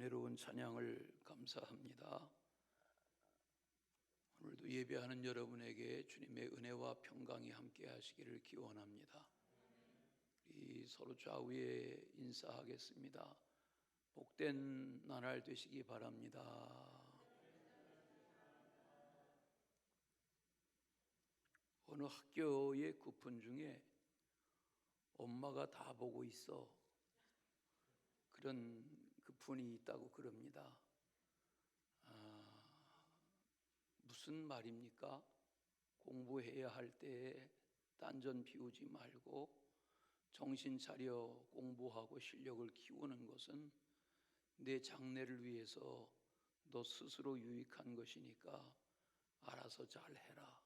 은혜로운 찬양을 감사합니다. 오늘도 예배하는 여러분에게 주님의 은혜와 평강이 함께 하시기를 기원합니다. 우리 서로 좌우에 인사하겠습니다. 복된 나날 되시기 바랍니다. 어느 학교의 급훈 중에 엄마가 다 보고 있어, 그런 급훈이 있다고 그럽니다. 무슨 말입니까? 공부해야 할 때에 딴전 피우지 말고 정신 차려 공부하고 실력을 키우는 것은 내 장래를 위해서 너 스스로 유익한 것이니까 알아서 잘 해라.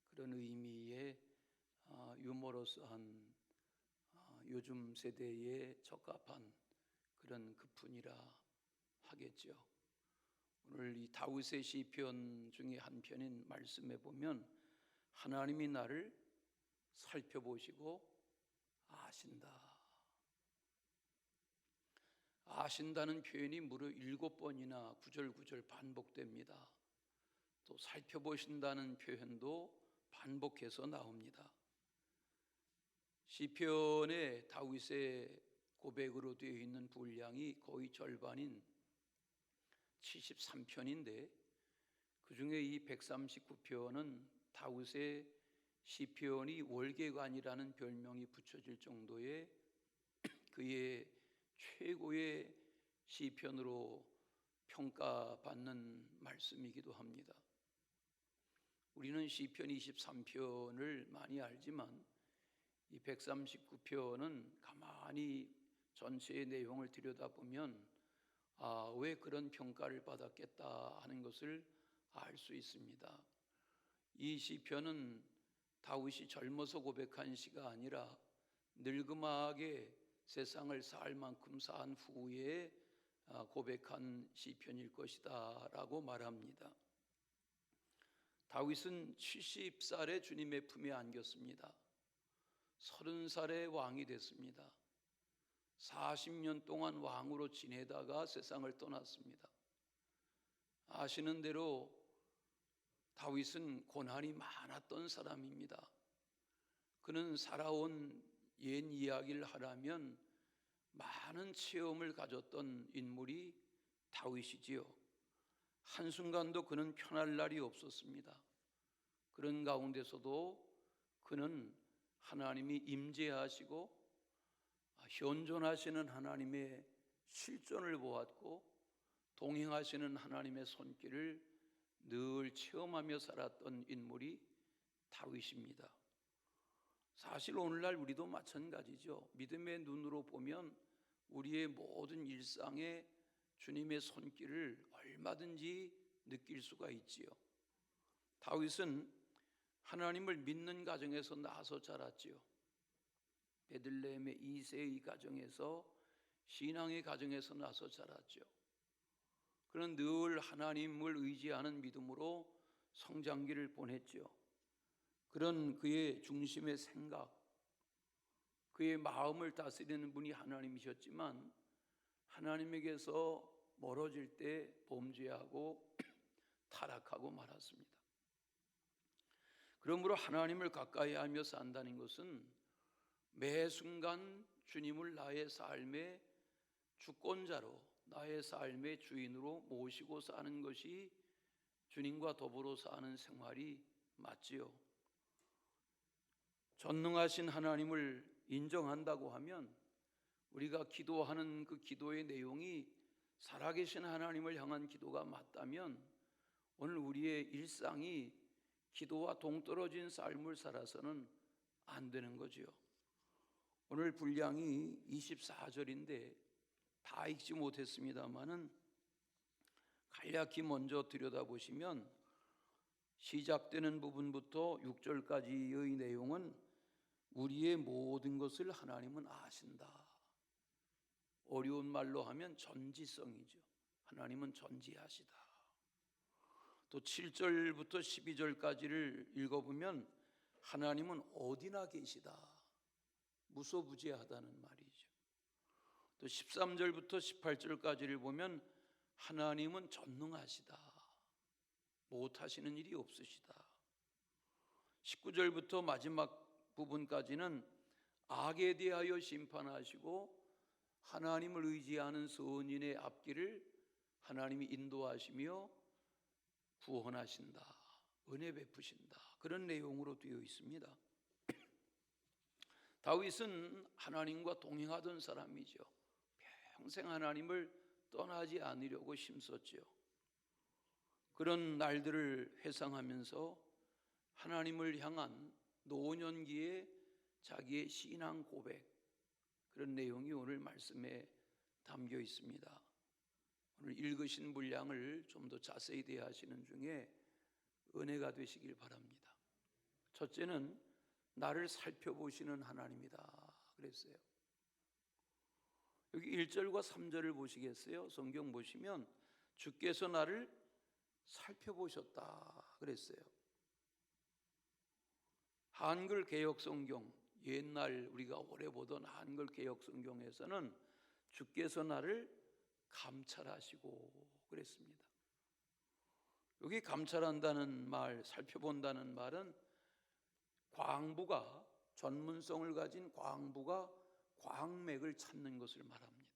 그런 의미의 유머러스한 요즘 세대에 적합한 그런 급훈이라 하겠죠. 오늘 이 다윗의 시편 중에 한 편인 말씀에 보면 하나님이 나를 살펴보시고 아신다. 아신다는 표현이 무려 7번이나 구절구절 반복됩니다. 또 살펴보신다는 표현도 반복해서 나옵니다. 시편에 다윗의 고백으로 되어 있는 분량이 거의 절반인 73편인데 그 중에 이 139편은 다윗의 시편이 월계관이라는 별명이 붙여질 정도의 그의 최고의 시편으로 평가받는 말씀이기도 합니다. 우리는 시편 23편을 많이 알지만 이 139편은 가만히 전체의 내용을 들여다보면 왜 그런 평가를 받았겠다 하는 것을 알 수 있습니다. 이 시편은 다윗이 젊어서 고백한 시가 아니라 늙음하게 세상을 살 만큼 산 후에 고백한 시편일 것이다 라고 말합니다. 다윗은 70살에 주님의 품에 안겼습니다. 30살에 왕이 됐습니다. 40년 동안 왕으로 지내다가 세상을 떠났습니다. 아시는 대로 다윗은 고난이 많았던 사람입니다. 그는 살아온 옛 이야기를 하라면 많은 체험을 가졌던 인물이 다윗이지요. 한순간도 그는 편할 날이 없었습니다. 그런 가운데서도 그는 하나님이 임재하시고 현존하시는 하나님의 실존을 보았고 동행하시는 하나님의 손길을 늘 체험하며 살았던 인물이 다윗입니다. 사실 오늘날 우리도 마찬가지죠. 믿음의 눈으로 보면 우리의 모든 일상에 주님의 손길을 얼마든지 느낄 수가 있지요. 다윗은 하나님을 믿는 가정에서 나서 자랐지요. 베들레헴의 이새의 가정에서 신앙의 가정에서 나서 자랐죠. 그는 늘 하나님을 의지하는 믿음으로 성장기를 보냈죠. 그런 그의 중심의 생각, 그의 마음을 다스리는 분이 하나님이셨지만 하나님에게서 멀어질 때 범죄하고 타락하고 말았습니다. 그러므로 하나님을 가까이 하며 산다는 것은 매 순간 주님을 나의 삶의 주권자로, 나의 삶의 주인으로 모시고 사는 것이 주님과 더불어 사는 생활이 맞지요. 전능하신 하나님을 인정한다고 하면 우리가 기도하는 그 기도의 내용이 살아계신 하나님을 향한 기도가 맞다면 오늘 우리의 일상이 기도와 동떨어진 삶을 살아서는 안 되는 거지요. 오늘 분량이 24절인데 다 읽지 못했습니다마는 간략히 먼저 들여다보시면 시작되는 부분부터 6절까지의 내용은 우리의 모든 것을 하나님은 아신다. 어려운 말로 하면 전지성이죠. 하나님은 전지하시다. 또 7절부터 12절까지를 읽어보면 하나님은 어디나 계시다. 무소부재하다는 말이죠. 또 13절부터 18절까지를 보면 하나님은 전능하시다, 못하시는 일이 없으시다. 19절부터 마지막 부분까지는 악에 대하여 심판하시고 하나님을 의지하는 선인의 앞길을 하나님이 인도하시며 구원하신다, 은혜 베푸신다, 그런 내용으로 되어 있습니다. 다윗은 하나님과 동행하던 사람이죠. 평생 하나님을 떠나지 않으려고 힘썼죠. 그런 날들을 회상하면서 하나님을 향한 노년기에 자기의 신앙 고백, 그런 내용이 오늘 말씀에 담겨 있습니다. 오늘 읽으신 분량을 좀 더 자세히 대하시는 중에 은혜가 되시길 바랍니다. 첫째는 나를 살펴보시는 하나님이다 그랬어요. 여기 1절과 3절을 보시겠어요? 성경 보시면 주께서 나를 살펴보셨다 그랬어요. 한글 개역 성경, 옛날 우리가 오래 보던 한글 개역 성경에서는 주께서 나를 감찰하시고 그랬습니다. 여기 감찰한다는 말, 살펴본다는 말은 광부가, 전문성을 가진 광부가 광맥을 찾는 것을 말합니다.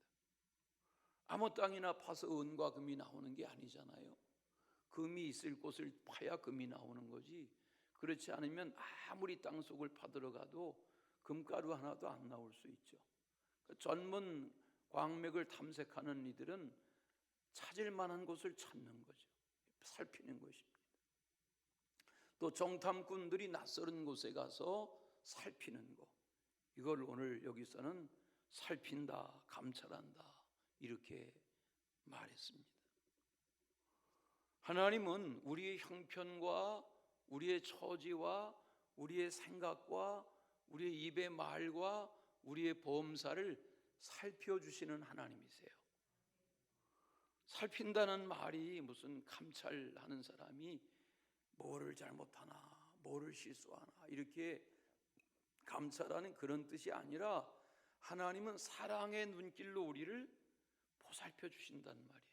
아무 땅이나 파서 은과 금이 나오는 게 아니잖아요. 금이 있을 곳을 파야 금이 나오는 거지, 그렇지 않으면 아무리 땅속을 파들어가도 금가루 하나도 안 나올 수 있죠. 전문 광맥을 탐색하는 이들은 찾을 만한 곳을 찾는 거죠. 살피는 것입니다. 또 정탐꾼들이 낯설은 곳에 가서 살피는 것, 이걸 오늘 여기서는 살핀다, 감찰한다 이렇게 말했습니다. 하나님은 우리의 형편과 우리의 처지와 우리의 생각과 우리의 입의 말과 우리의 범사를 살펴주시는 하나님이세요. 살핀다는 말이 무슨 감찰하는 사람이 뭐를 잘못하나, 뭐를 실수하나 이렇게 감찰하는 그런 뜻이 아니라 하나님은 사랑의 눈길로 우리를 보살펴 주신다는 말이에요.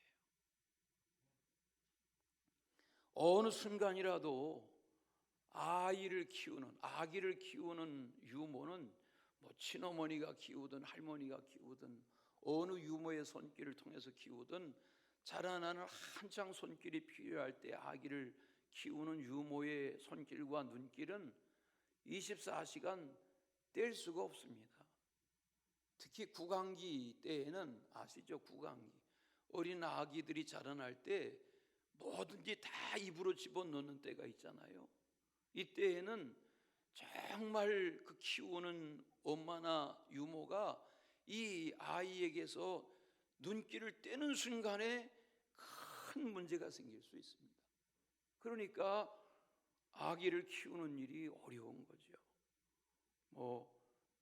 어느 순간이라도 아기를 키우는 유모는 뭐 친어머니가 키우든 할머니가 키우든 어느 유모의 손길을 통해서 키우든 자라나는 한창 손길이 필요할 때 아기를 키우는 유모의 손길과 눈길은 24시간 뗄 수가 없습니다. 특히 구강기 때에는, 아시죠? 구강기, 어린 아기들이 자라날 때 뭐든지 다 입으로 집어넣는 때가 있잖아요. 이때에는 정말 그 키우는 엄마나 유모가 이 아이에게서 눈길을 떼는 순간에 큰 문제가 생길 수 있습니다. 그러니까 아기를 키우는 일이 어려운 거죠. 뭐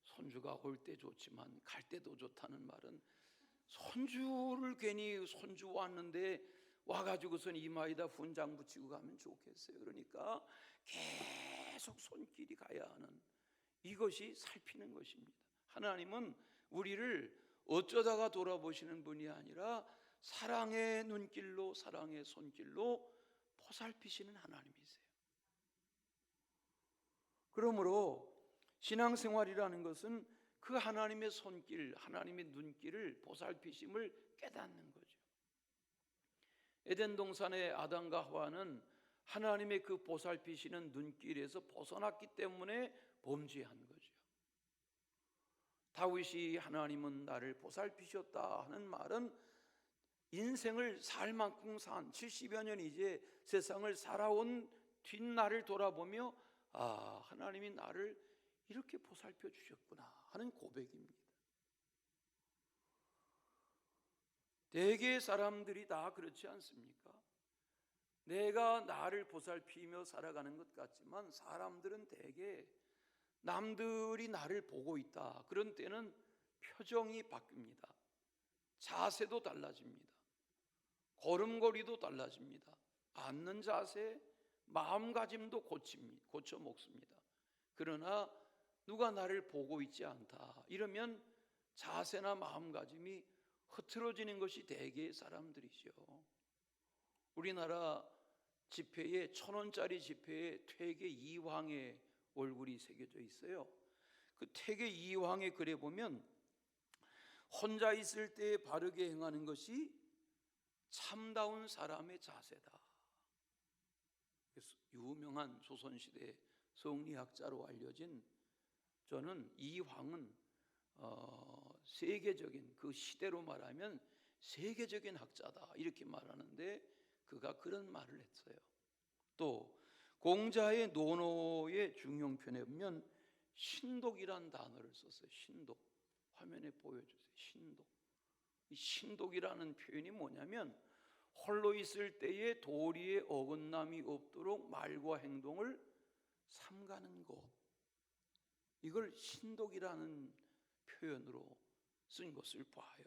손주가 올 때 좋지만 갈 때도 좋다는 말은, 손주를 괜히 손주 왔는데 와가지고선 이마에다 훈장 붙이고 가면 좋겠어요. 그러니까 계속 손길이 가야 하는, 이것이 살피는 것입니다. 하나님은 우리를 어쩌다가 돌아보시는 분이 아니라 사랑의 눈길로, 사랑의 손길로 보살피시는 하나님이세요. 그러므로 신앙생활이라는 것은 그 하나님의 손길, 하나님의 눈길을, 보살피심을 깨닫는 거죠. 에덴 동산의 아담과 하와는 하나님의 그 보살피시는 눈길에서 벗어났기 때문에 범죄한 거죠. 다윗이 하나님은 나를 보살피셨다 하는 말은 인생을 살 만큼 산 70여 년 이제 세상을 살아온 뒷날을 돌아보며 하나님이 나를 이렇게 보살펴 주셨구나 하는 고백입니다. 대개의 사람들이 다 그렇지 않습니까? 내가 나를 보살피며 살아가는 것 같지만 사람들은 대개 남들이 나를 보고 있다, 그런 때는 표정이 바뀝니다. 자세도 달라집니다. 걸음걸이도 달라집니다. 앉는 자세, 마음가짐도 고쳐 먹습니다. 그러나 누가 나를 보고 있지 않다 이러면 자세나 마음가짐이 흐트러지는 것이 대개의 사람들이죠. 우리나라 지폐에 1,000원짜리 지폐에 퇴계 이황의 얼굴이 새겨져 있어요. 그 퇴계 이황의 글에 보면 혼자 있을 때 바르게 행하는 것이 참다운 사람의 자세다. 유명한 조선시대 성리학자로 알려진, 저는 이황은 세계적인, 그 시대로 말하면 세계적인 학자다 이렇게 말하는데, 그가 그런 말을 했어요. 또 공자의 논어의 중용편에 보면 신독이란 단어를 썼어요. 신독. 화면에 보여주세요. 신독. 이 신독이라는 표현이 뭐냐면 홀로 있을 때에 도리에 어긋남이 없도록 말과 행동을 삼가는 것, 이걸 신독이라는 표현으로 쓴 것을 봐요.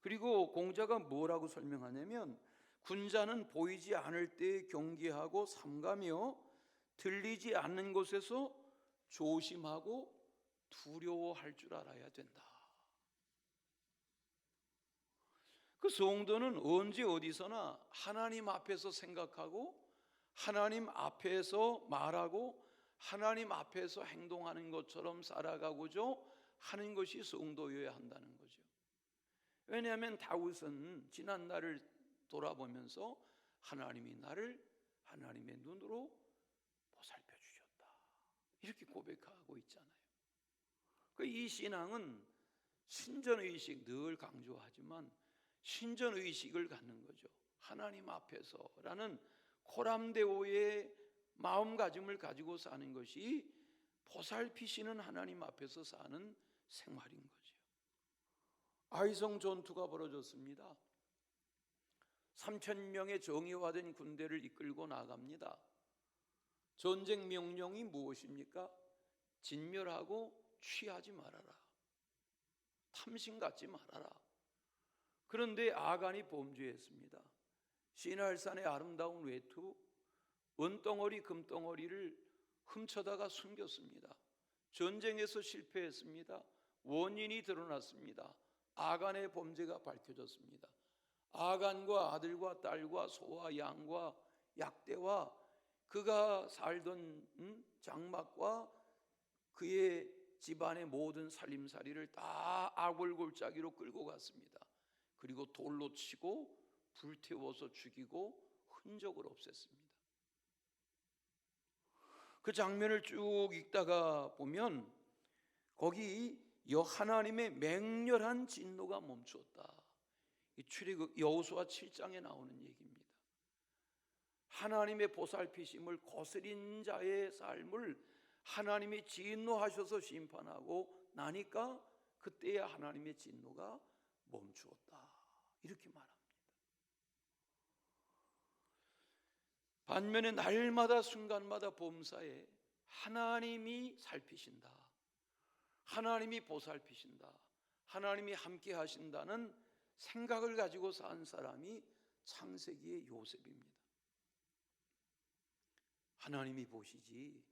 그리고 공자가 뭐라고 설명하냐면 군자는 보이지 않을 때에 경계하고 삼가며 들리지 않는 곳에서 조심하고 두려워할 줄 알아야 된다. 그 성도는 언제 어디서나 하나님 앞에서 생각하고 하나님 앞에서 말하고 하나님 앞에서 행동하는 것처럼 살아가고자 하는 것이 성도여야 한다는 거죠. 왜냐하면 다윗은 지난 날을 돌아보면서 하나님이 나를 하나님의 눈으로 보살펴 주셨다 이렇게 고백하고 있잖아요. 이 신앙은 신전의식 늘 강조하지만 신전의식을 갖는 거죠. 하나님 앞에서라는 코람데오의 마음가짐을 가지고 사는 것이 보살피시는 하나님 앞에서 사는 생활인 거죠. 아이성 전투가 벌어졌습니다. 3,000명의 정예화된 군대를 이끌고 나갑니다. 전쟁 명령이 무엇입니까? 진멸하고 취하지 말아라. 탐심 갖지 말아라. 그런데 아간이 범죄했습니다. 시날산의 아름다운 외투, 은덩어리 금덩어리를 훔쳐다가 숨겼습니다. 전쟁에서 실패했습니다. 원인이 드러났습니다. 아간의 범죄가 밝혀졌습니다. 아간과 아들과 딸과 소와 양과 약대와 그가 살던 장막과 그의 집안의 모든 살림살이를 다 아골골짜기로 끌고 갔습니다. 그리고 돌로 치고 불태워서 죽이고 흔적을 없앴습니다. 그 장면을 쭉 읽다가 보면 거기 하나님의 맹렬한 진노가 멈추었다. 이 출애굽 여호수아 7장에 나오는 얘기입니다. 하나님의 보살피심을 거스린 자의 삶을 하나님이 진노하셔서 심판하고 나니까 그때야 하나님의 진노가 멈추었다 이렇게 말합니다. 반면에 날마다 순간마다 범사에 하나님이 살피신다, 하나님이 보살피신다, 하나님이 함께 하신다는 생각을 가지고 산 사람이 창세기의 요셉입니다. 하나님이 보시지,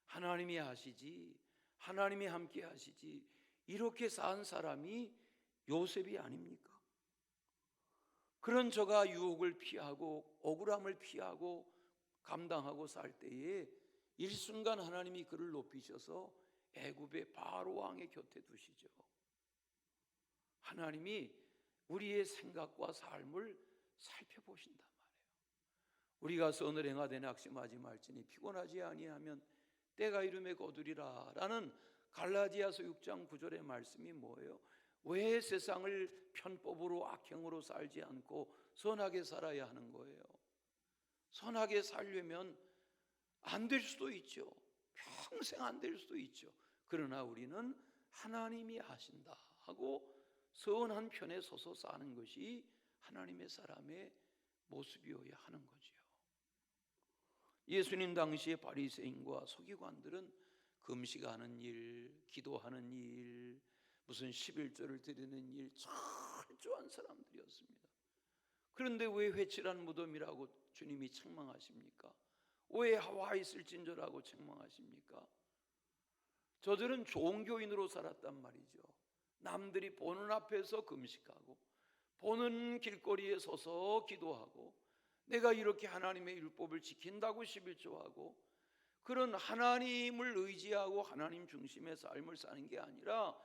하나님이 하시지, 하나님이 함께 하시지, 이렇게 산 사람이 요셉이 아닙니까? 그런 저가 유혹을 피하고 억울함을 피하고 감당하고 살 때에 일순간 하나님이 그를 높이셔서 애굽의 바로 왕의 곁에 두시죠. 하나님이 우리의 생각과 삶을 살펴보신단 말이에요. 우리가 선을 행하되 낙심하지 말지니 피곤하지 아니하면 때가 이름에 거두리라 라는 갈라디아서 6장 9절의 말씀이 뭐예요? 왜 세상을 편법으로 악행으로 살지 않고 선하게 살아야 하는 거예요? 선하게 살려면 안 될 수도 있죠. 평생 안 될 수도 있죠. 그러나 우리는 하나님이 하신다 하고 선한 편에 서서 사는 것이 하나님의 사람의 모습이어야 하는 거지요. 예수님 당시의 바리새인과 서기관들은 금식하는 일, 기도하는 일, 무슨 11조를 드리는 일 철저한 사람들이었습니다. 그런데 왜 회칠한 무덤이라고 주님이 책망하십니까? 왜 와 있을진저라고 책망하십니까? 저들은 종교인으로 살았단 말이죠. 남들이 보는 앞에서 금식하고 보는 길거리에 서서 기도하고 내가 이렇게 하나님의 율법을 지킨다고 11조하고 그런 하나님을 의지하고 하나님 중심의 삶을 사는 게 아니라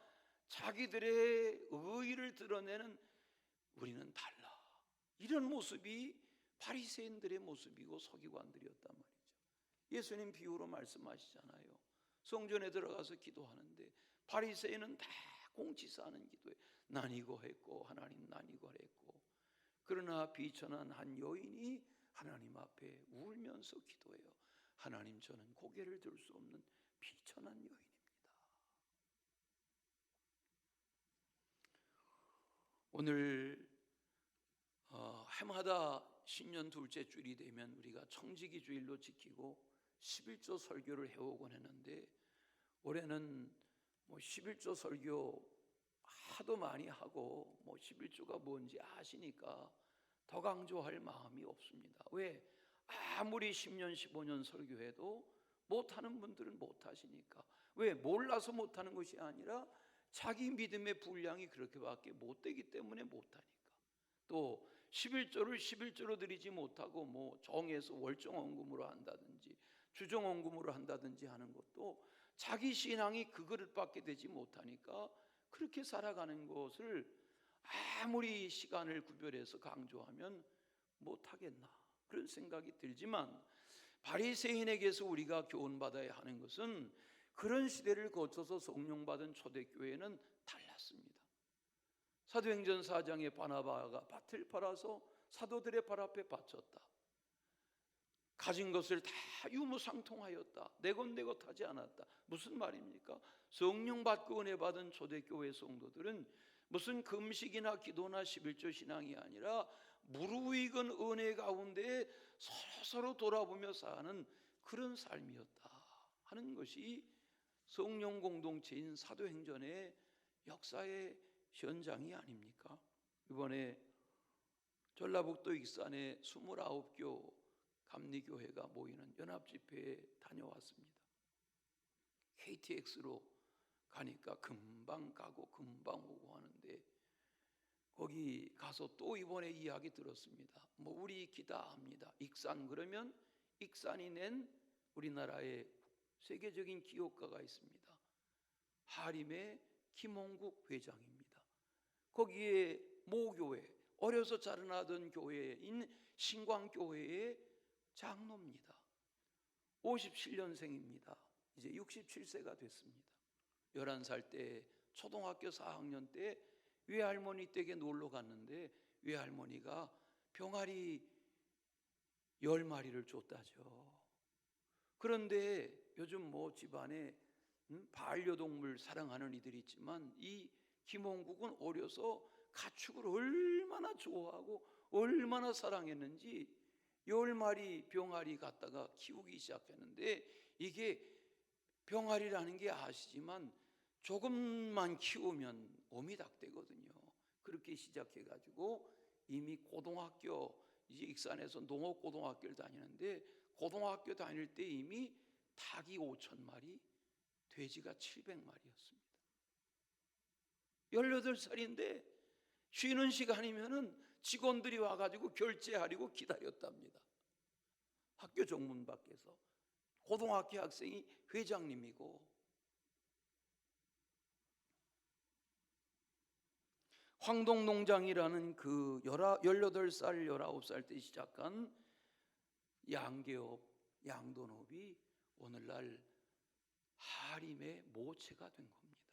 자기들의 의의를 드러내는 우리는 달라, 이런 모습이 바리새인들의 모습이고 서기관들이었단 말이죠. 예수님 비유로 말씀하시잖아요. 성전에 들어가서 기도하는데 바리새인은 다 공치사하는 기도에 난 이거 했고 하나님 난 이걸 했고, 그러나 비천한 한 여인이 하나님 앞에 울면서 기도해요. 하나님, 저는 고개를 들 수 없는 비천한 여인입니다. 오늘 해마다 신년 둘째 주일이 되면 우리가 청지기 주일로 지키고 11조 설교를 해오곤 했는데, 올해는 11조 설교 하도 많이 하고 11조가 뭔지 아시니까 더 강조할 마음이 없습니다. 왜? 아무리 10년 15년 설교해도 못하는 분들은 못하시니까. 왜? 몰라서 못하는 것이 아니라 자기 믿음의 분량이 그렇게밖에 못되기 때문에 못하니까. 또 11조를 11조로 드리지 못하고 정해서 월정원금으로 한다든지 주정원금으로 한다든지 하는 것도 자기 신앙이 그 그릇밖에 되지 못하니까 그렇게 살아가는 것을 아무리 시간을 구별해서 강조하면 못하겠나, 그런 생각이 들지만, 바리새인에게서 우리가 교훈받아야 하는 것은 그런 시대를 거쳐서 성령받은 초대교회는 달랐습니다. 사도행전 4장에 바나바가 밭을 팔아서 사도들의 발 앞에 바쳤다. 가진 것을 다 유무상통하였다. 내것내것 하지 않았다. 무슨 말입니까? 성령 받고 은혜 받은 초대교회 성도들은 무슨 금식이나 기도나 11조 신앙이 아니라 무르익은 은혜 가운데 서로 돌아보며 사는 그런 삶이었다 하는 것이 성령 공동체인 사도행전의 역사의 현장이 아닙니까? 이번에 전라북도 익산의 29교 감리교회가 모이는 연합집회에 다녀왔습니다. KTX로 가니까 금방 가고 금방 오고 하는데, 거기 가서 또 이번에 이야기 들었습니다. 우리 기다합니다. 익산 그러면 익산이 낸 우리나라의 세계적인 기업가가 있습니다. 하림의 김홍국 회장입니다. 거기에 모교회, 어려서 자라나던 교회인 신광교회의 장로입니다. 57년생입니다. 이제 67세가 됐습니다. 11살 때 초등학교 4학년 때 외할머니 댁에 놀러 갔는데 외할머니가 병아리 10마리를 줬다죠. 그런데 요즘 집안에 반려동물 사랑하는 이들이 있지만 이 김홍국은 어려서 가축을 얼마나 좋아하고 얼마나 사랑했는지 10마리 병아리 갖다가 키우기 시작했는데, 이게 병아리라는 게 아시지만 조금만 키우면 어미닭되거든요. 그렇게 시작해가지고 이미 고등학교, 이제 익산에서 농업고등학교를 다니는데 고등학교 다닐 때 이미 닭이 5,000마리, 돼지가 700마리였습니다. 18살인데 쉬는 시간이면은 직원들이 와가지고 결제하려고 기다렸답니다. 학교 정문 밖에서. 고등학교 학생이 회장님이고. 황동농장이라는 그 18살, 19살 때 시작한 양계업, 양돈업이 오늘날 하림의 모체가 된 겁니다.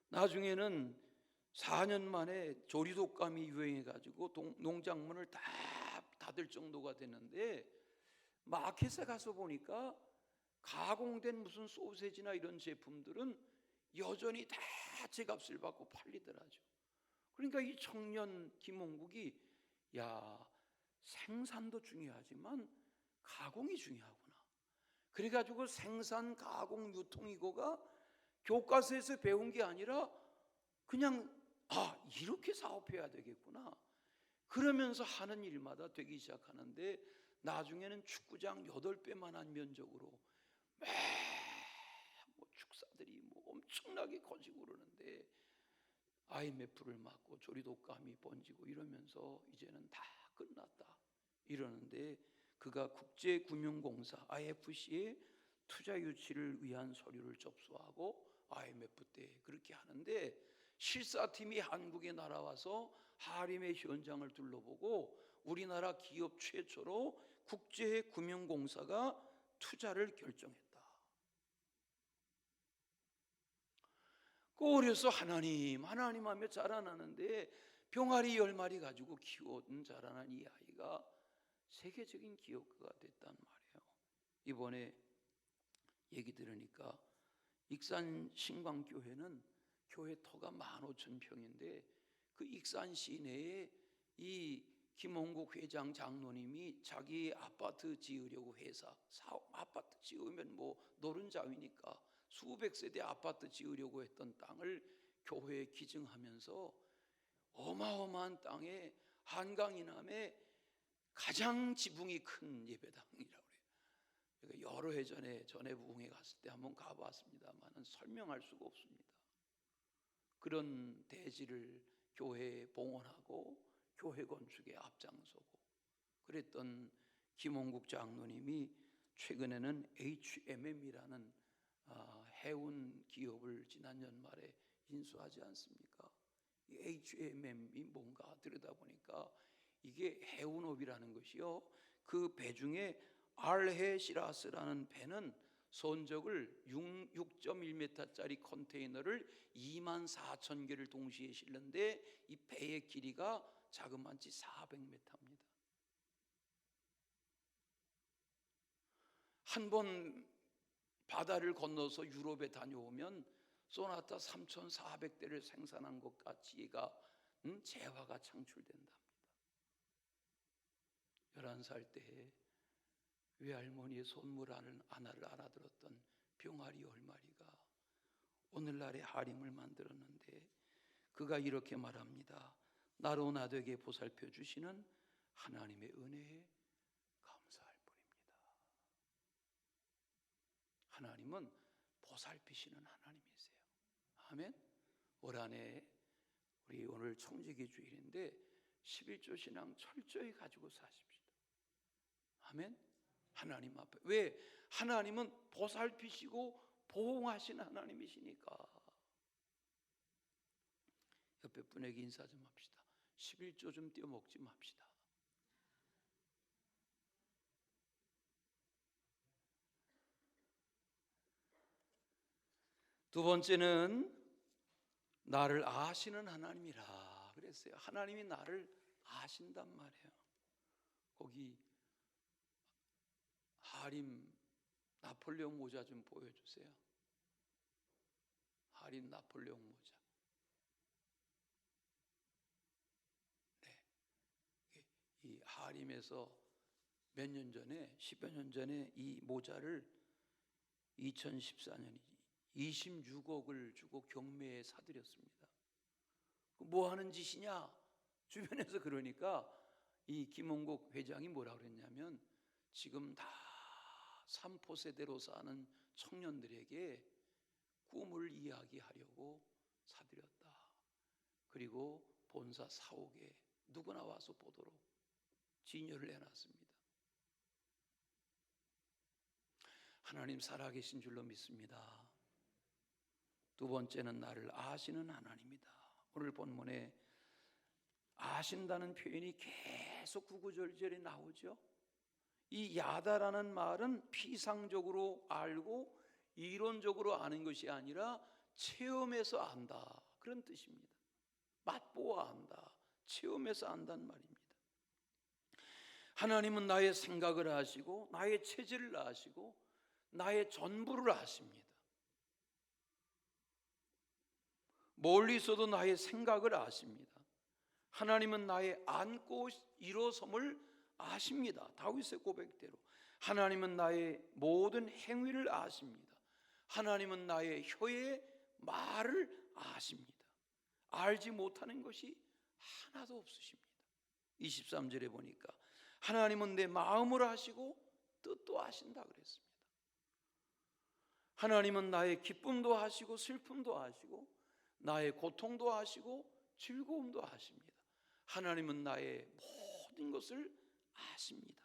나중에는 4년 만에 조리독감이 유행해가지고 농작물을 다 닫을 정도가 됐는데, 마켓에 가서 보니까 가공된 무슨 소세지나 이런 제품들은 여전히 다 제값을 받고 팔리더라죠. 그러니까 이 청년 김홍국이 생산도 중요하지만 가공이 중요하구나. 그래가지고 생산, 가공, 유통 이거가 교과서에서 배운 게 아니라 그냥 이렇게 사업해야 되겠구나. 그러면서 하는 일마다 되기 시작하는데, 나중에는 축구장 8배만한 면적으로 축사들이 엄청나게 커지고 그러는데 IMF를 맞고 조리독감이 번지고 이러면서 이제는 다 끝났다 이러는데, 그가 국제금융공사 IFC에 투자 유치를 위한 서류를 접수하고 IMF 때 그렇게 하는데, 실사팀이 한국에 날아와서 하림의 현장을 둘러보고 우리나라 기업 최초로 국제금융공사가 투자를 결정했다. 그래서 하나님 하며 자라나는데, 병아리 10마리 가지고 키워둔 자라난 이 아이가 세계적인 기업가가 됐단 말이에요. 이번에 얘기 들으니까 익산 신광교회는 교회 터가 15,000평인데 그 익산 시내에 이 김홍국 회장 장로님이 자기 아파트 지으려고 아파트 지으면 뭐 노른자위니까 수백 세대 아파트 지으려고 했던 땅을 교회에 기증하면서 어마어마한 땅에 한강 이남에 가장 지붕이 큰 예배당이라고 그래요. 여러 해 전에 전해부흥회 갔을 때 한번 가봤습니다만 설명할 수가 없습니다. 그런 대지를 교회에 봉헌하고 교회 건축에 앞장서고 그랬던 김홍국 장로님이 최근에는 HMM이라는 해운 기업을 지난 연말에 인수하지 않습니까? 이 HMM이 뭔가 들여다보니까 이게 해운업이라는 것이요, 그 배 중에 알헤시라스라는 배는 선적을 6.1m짜리 컨테이너를 24,000개를 동시에 실는데 이 배의 길이가 자그마치 400m입니다. 한 번 바다를 건너서 유럽에 다녀오면 소나타 3,400대를 생산한 것 같이가 재화가 창출된답니다. 11살 때에 외할머니의 손물 하나를 알아들었던 병아리 10마리가 오늘날의 하림을 만들었는데, 그가 이렇게 말합니다. 나로 나되게 보살펴 주시는 하나님의 은혜에 감사할 뿐입니다. 하나님은 보살피시는 하나님이세요. 아멘. 올 한해 우리 오늘 청지기 주일인데 11조 신앙 철저히 가지고 사십시다. 아멘. 하나님 앞에. 왜? 하나님은 보살피시고 보호하시는 하나님이시니까. 옆에 분에게 인사 좀 합시다. 11조 좀 떼어먹지 맙시다. 두 번째는 나를 아시는 하나님이라 그랬어요. 하나님이 나를 아신단 말이에요. 거기 하림 나폴레옹 모자 좀 보여주세요. 하림 나폴레옹 모자. 네. 이 하림에서 몇 년 전에 10여 년 전에 이 모자를 2014년이지 26억을 주고 경매에 사들였습니다. 뭐 하는 짓이냐? 주변에서 그러니까 이 김홍국 회장이 뭐라 그랬냐면, 지금 다 삼포세대로 사는 청년들에게 꿈을 이야기하려고 사들였다. 그리고 본사 사옥에 누구나 와서 보도록 진열을 해놨습니다. 하나님 살아계신 줄로 믿습니다. 두 번째는 나를 아시는 하나님이다. 오늘 본문에 아신다는 표현이 계속 구구절절히 나오죠. 이 야다라는 말은 피상적으로 알고 이론적으로 아는 것이 아니라 체험해서 안다, 그런 뜻입니다. 맛보아 안다, 체험해서 안다는 말입니다. 하나님은 나의 생각을 아시고 나의 체질을 아시고 나의 전부를 아십니다. 멀리서도 나의 생각을 아십니다. 하나님은 나의 안고 일어섬을 아십니다. 다윗의 고백대로 하나님은 나의 모든 행위를 아십니다. 하나님은 나의 혀의 말을 아십니다. 알지 못하는 것이 하나도 없으십니다. 23절에 보니까 하나님은 내 마음을 아시고 뜻도 아신다 그랬습니다. 하나님은 나의 기쁨도 아시고 슬픔도 아시고 나의 고통도 아시고 즐거움도 아십니다. 하나님은 나의 모든 것을 아십니다.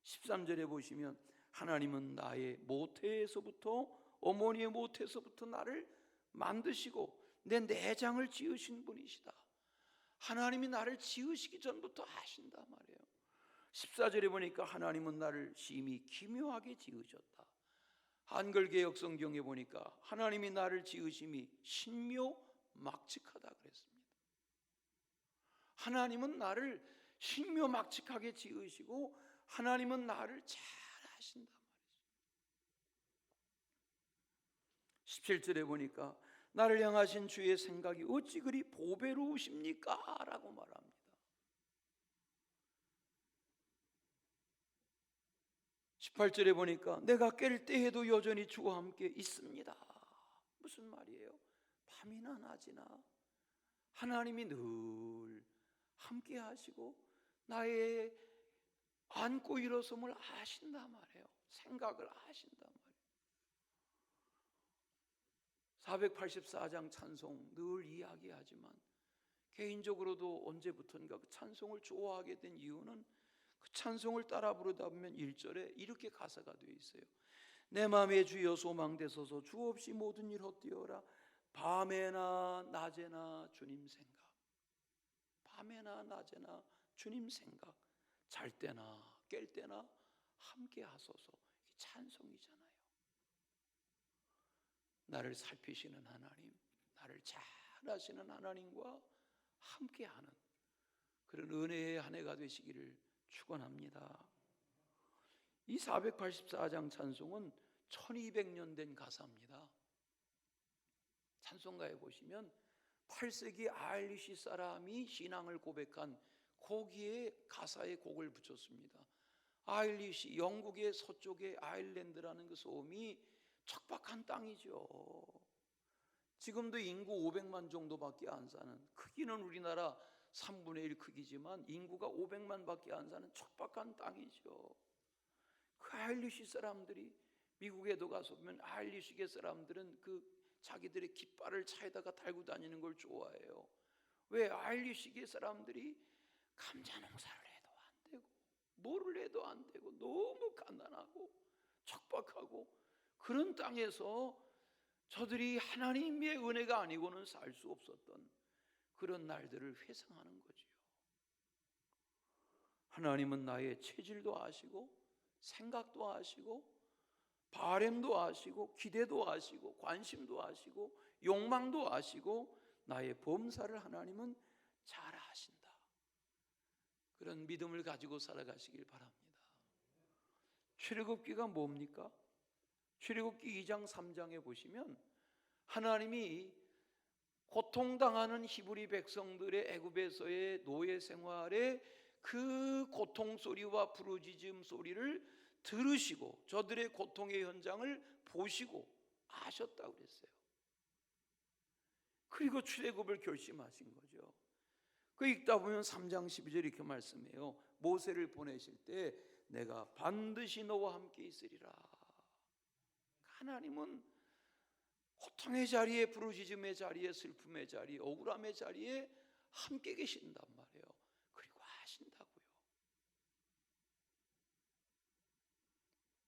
13절에 보시면 하나님은 나의 모태에서부터, 어머니의 모태에서부터 나를 만드시고 내 내장을 지으신 분이시다. 하나님이 나를 지으시기 전부터 아신단 말이에요. 14절에 보니까 하나님은 나를 심히 기묘하게 지으셨다. 한글개역 성경에 보니까 하나님이 나를 지으심이 신묘막측하다 그랬습니다. 하나님은 나를 신묘막측하게 지으시고 하나님은 나를 잘 아신단 말이죠. 17절에 보니까 나를 향하신 주의 생각이 어찌 그리 보배로우십니까? 라고 말합니다. 18절에 보니까 내가 깰 때에도 여전히 주와 함께 있습니다. 무슨 말이에요? 밤이나 낮이나 하나님이 늘 함께 하시고 나의 안고 일어섬을 아신단 말이에요. 생각을 아신단 말이에요. 484장 찬송 늘 이야기하지만 개인적으로도 언제부턴가 그 찬송을 좋아하게 된 이유는 그 찬송을 따라 부르다 보면 1절에 이렇게 가사가 되어 있어요. 내 맘에 주여 소망되소서, 주 없이 모든 일 헛되어라. 밤에나 낮에나 주님 생각, 밤에나 낮에나 주님 생각, 잘 때나 깰 때나 함께 하소서. 이게 찬송이잖아요. 나를 살피시는 하나님, 나를 잘 아시는 하나님과 함께하는 그런 은혜의 한 해가 되시기를 축원합니다. 이 484장 찬송은 1200년 된 가사입니다. 찬송가에 보시면 8세기 아일리시 사람이 신앙을 고백한 거기에 가사에 곡을 붙였습니다. 아일리시, 영국의 서쪽의 아일랜드라는 그 섬이 척박한 땅이죠. 지금도 인구 500만 정도밖에 안 사는, 크기는 우리나라 3분의 1 크기지만 인구가 500만 밖에 안 사는 척박한 땅이죠. 그 아일리시 사람들이 미국에도 가서 보면 아일리시계 사람들은 그 자기들의 깃발을 차에다가 달고 다니는 걸 좋아해요. 왜? 아일리시계 사람들이 감자 농사를 해도 안 되고 뭐를 해도 안 되고 너무 가난하고 척박하고 그런 땅에서 저들이 하나님의 은혜가 아니고는 살 수 없었던 그런 날들을 회상하는 거지요. 하나님은 나의 체질도 아시고 생각도 아시고 바램도 아시고 기대도 아시고 관심도 아시고 욕망도 아시고 나의 범사를 하나님은 잘 아신다. 그런 믿음을 가지고 살아가시길 바랍니다. 출애굽기가 뭡니까? 출애굽기 2장 3장에 보시면 하나님이 고통당하는 히브리 백성들의 애굽에서의 노예 생활에 그 고통 소리와 부르짖음 소리를 들으시고 저들의 고통의 현장을 보시고 아셨다고 그랬어요. 그리고 출애굽을 결심하신 거죠. 그 읽다 보면 3장 12절 이렇게 말씀해요. 모세를 보내실 때 내가 반드시 너와 함께 있으리라. 하나님은 고통의 자리에, 부르짖음의 자리에, 슬픔의 자리에, 억울함의 자리에 함께 계신단 말이에요. 그리고 아신다고요.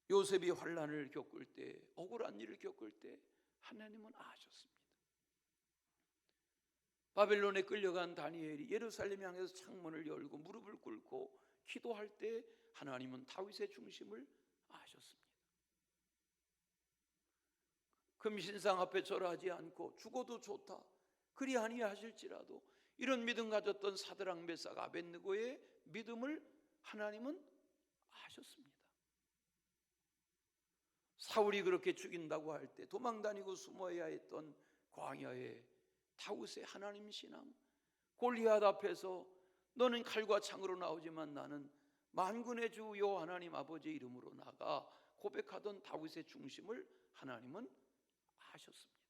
요셉이 환난을 겪을 때, 억울한 일을 겪을 때 하나님은 아셨습니다. 바벨론에 끌려간 다니엘이 예루살렘 향해서 창문을 열고 무릎을 꿇고 기도할 때 하나님은 다윗의 중심을 아셨습니다. 금신상 앞에 절하지 않고 죽어도 좋다, 그리 아니하실지라도 이런 믿음 가졌던 사드락 메삭 아벳느고의 믿음을 하나님은 아셨습니다. 사울이 그렇게 죽인다고 할 때 도망다니고 숨어야 했던 광야에 다윗의 하나님 신앙, 골리앗 앞에서 너는 칼과 창으로 나오지만 나는 만군의 주 여호와 하나님 아버지의 이름으로 나가 고백하던 다윗의 중심을 하나님은 아셨습니다.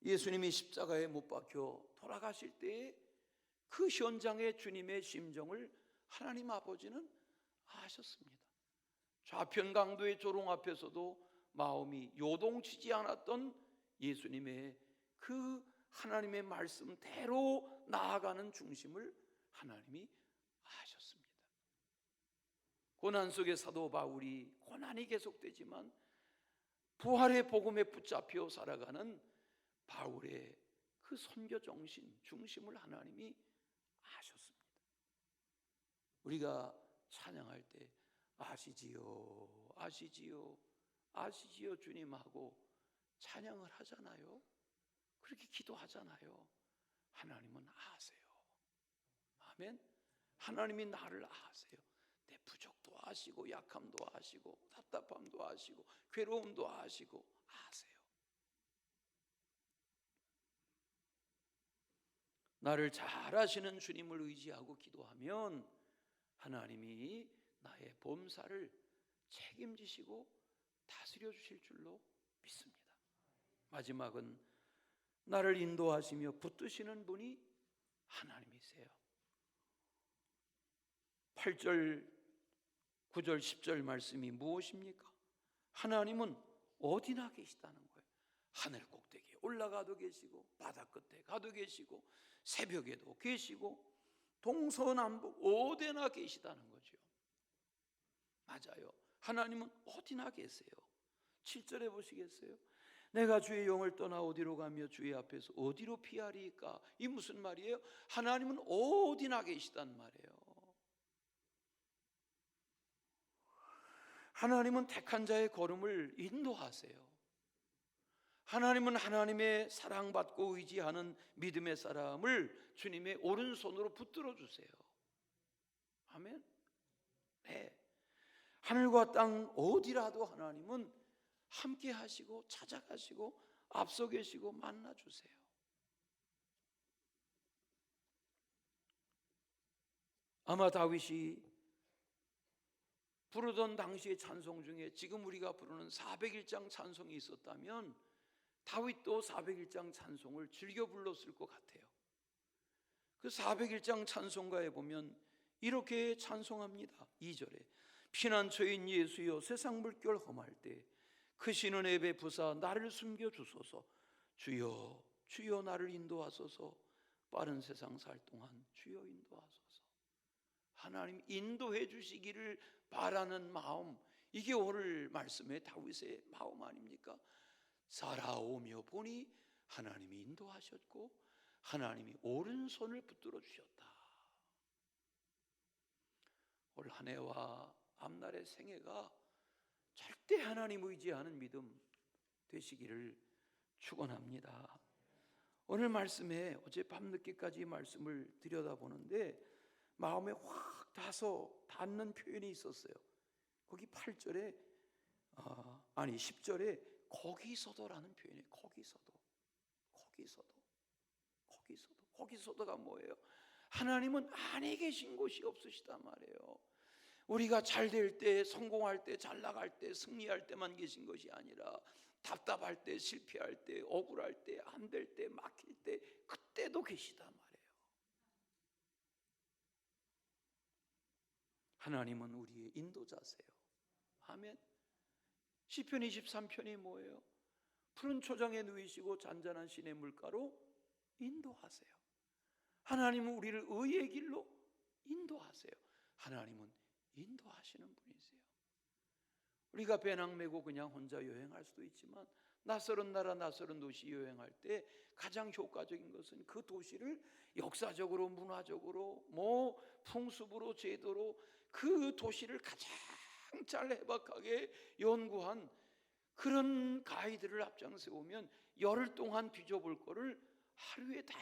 예수님이 십자가에 못 박혀 돌아가실 때에 그 현장의 주님의 심정을 하나님 아버지는 아셨습니다. 좌편 강도의 조롱 앞에서도 마음이 요동치지 않았던 예수님의 그 하나님의 말씀대로 나아가는 중심을 하나님이 아셨습니다. 고난 속의 사도 바울이 고난이 계속되지만 부활의 복음에 붙잡혀 살아가는 바울의 그 선교 정신, 중심을 하나님이 아셨습니다. 우리가 찬양할 때 아시지요, 아시지요, 아시지요 주님하고 찬양을 하잖아요. 그렇게 기도하잖아요. 하나님은 아세요. 아멘. 하나님이 나를 아세요. 내 부족도 아시고 약함도 아시고 답답함도 아시고 괴로움도 아시고 아세요. 나를 잘 아시는 주님을 의지하고 기도하면 하나님이 나의 범사를 책임지시고 다스려 주실 줄로 믿습니다. 마지막은 나를 인도하시며 붙드시는 분이 하나님이세요. 8절, 9절, 10절 말씀이 무엇입니까? 하나님은 어디나 계시다는 거예요. 하늘 꼭대기에 올라가도 계시고 바다 끝에 가도 계시고 새벽에도 계시고 동서남북 어디나 계시다는 거죠. 맞아요. 하나님은 어디나 계세요. 7절에 보시겠어요? 내가 주의 영을 떠나 어디로 가며 주의 앞에서 어디로 피하리까? 이 무슨 말이에요? 하나님은 어디나 계시단 말이에요. 하나님은 택한 자의 걸음을 인도하세요. 하나님은 하나님의 사랑받고 의지하는 믿음의 사람을 주님의 오른손으로 붙들어 주세요. 아멘. 네. 하늘과 땅 어디라도 하나님은 함께 하시고 찾아가시고 앞서 계시고 만나 주세요. 아마 다윗이 부르던 당시의 찬송 중에 지금 우리가 부르는 401장 찬송이 있었다면 다윗도 401장 찬송을 즐겨 불렀을 것 같아요. 그 401장 찬송가에 보면 이렇게 찬송합니다. 2절에 피난처인 예수여 세상 물결 험할 때 크시는 애배 부사 나를 숨겨 주소서. 주여 주여 나를 인도하소서. 빠른 세상 살 동안 주여 인도하소서. 하나님 인도해 주시기를 바라는 마음, 이게 오늘 말씀의 다윗의 마음 아닙니까? 살아오며 보니 하나님이 인도하셨고 하나님이 오른손을 붙들어 주셨다. 올 한 해와 앞날의 생애가 절대 하나님 의지하는 믿음 되시기를 축원합니다. 오늘 말씀에 어제 밤늦게까지 말씀을 들여다보는데 마음에 확 닿는 표현이 있었어요. 거기 8절에 10절에 거기서도라는 표현이에요. 거기서도가 뭐예요? 하나님은 안에 계신 곳이 없으시단 말이에요. 우리가 잘 될 때, 성공할 때, 잘 나갈 때, 승리할 때만 계신 것이 아니라 답답할 때, 실패할 때, 억울할 때, 안 될 때, 막힐 때 그때도 계시단 말이에요. 하나님은 우리의 인도자세요. 아멘. 시편 23편이 뭐예요? 푸른 초장에 누이시고 잔잔한 시내 물가로 인도하세요. 하나님은 우리를 의의 길로 인도하세요. 하나님은 인도하시는 분이세요. 우리가 배낭 메고 그냥 혼자 여행할 수도 있지만 낯설은 나라 낯설은 도시 여행할 때 가장 효과적인 것은 그 도시를 역사적으로 문화적으로 풍습으로 제도로 그 도시를 가장 잘 해박하게 연구한 그런 가이드를 앞장세우면 열흘 동안 뒤져볼 거를 하루에 다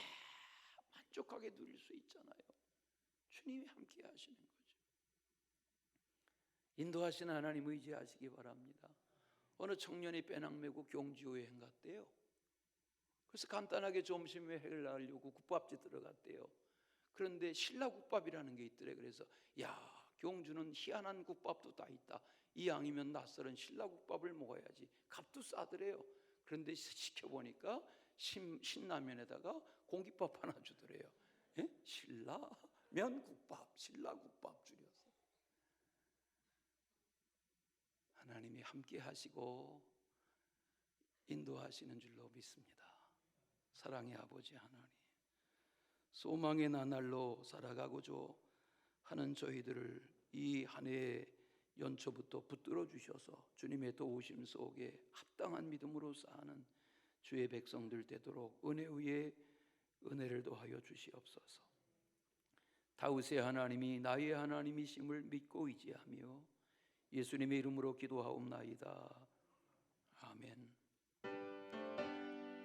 만족하게 누릴 수 있잖아요. 주님이 함께 하시는 거죠. 인도하시는 하나님 의지하시기 바랍니다. 어느 청년이 배낭 메고 경주 여행 갔대요. 그래서 간단하게 점심에 회를 하려고 국밥집 들어갔대요. 그런데 신라국밥이라는 게 있더래. 그래서 경주는 희한한 국밥도 다 있다. 이왕이면 낯설은 신라국밥을 먹어야지. 값도 싸더래요. 그런데 시켜보니까 신라면에다가 공깃밥 하나 주더래요. 신라면국밥, 신라국밥 줄여서. 하나님이 함께 하시고 인도하시는 줄로 믿습니다. 사랑의 아버지 하나님, 소망의 나날로 살아가고자 하는 저희들을 이 한 해의 연초부터 붙들어 주셔서 주님의 도우심 속에 합당한 믿음으로 사는 주의 백성들 되도록 은혜 위에 은혜를 더하여 주시옵소서. 다윗의 하나님이 나의 하나님이심을 믿고 의지하며 예수님의 이름으로 기도하옵나이다. 아멘.